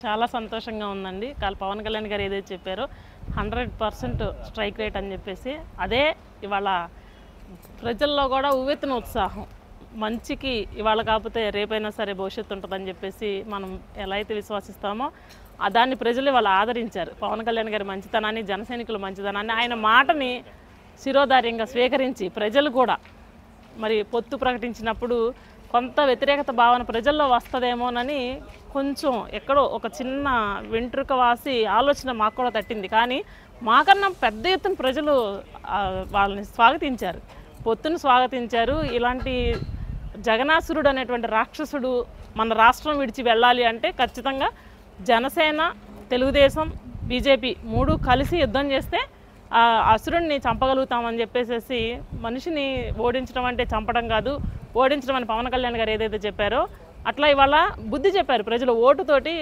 చాలా సంతోషంగా ఉందండి. పవన్ కళ్యాణ్ గారు ఏదైతే చెప్పారో 100% స్ట్రైక్ రేట్ అని చెప్పేసి అదే ఇవాళ ప్రజల్లో కూడా ఉవ్వెత్తున ఉత్సాహం. మంచికి ఇవాళ కాకపోతే రేపైనా సరే భవిష్యత్తు ఉంటుందని చెప్పేసి మనం ఎలా అయితే విశ్వసిస్తామో దాన్ని ప్రజలు ఇవాళ ఆదరించారు. పవన్ కళ్యాణ్ గారి మంచితనాన్ని, జనసైనికుల మంచితనాన్ని, ఆయన మాటని శిరోధార్యంగా స్వీకరించి ప్రజలు కూడా మరి పొత్తు ప్రకటించినప్పుడు కొంత వ్యతిరేకత భావన ప్రజల్లో వస్తుందేమోనని కొంచెం ఎక్కడో ఒక చిన్న వెంట్రుక వాసి ఆలోచన మాకు కూడా తట్టింది. కానీ మాకన్నా పెద్ద ఎత్తున ప్రజలు వాళ్ళని స్వాగతించారు, పొత్తును స్వాగతించారు. ఇలాంటి జగనాసురుడు అనేటువంటి రాక్షసుడు మన రాష్ట్రం విడిచి వెళ్ళాలి అంటే ఖచ్చితంగా జనసేన, తెలుగుదేశం, బీజేపీ మూడు కలిసి యుద్ధం చేస్తే అసురుణ్ణి చంపగలుగుతామని చెప్పేసి మనిషిని ఓడించడం అంటే చంపడం కాదు, ఓడించడం అని పవన్ కళ్యాణ్ గారు ఏదైతే చెప్పారో అట్లా ఇవాళ బుద్ధి చెప్పారు ప్రజలు ఓటుతోటి.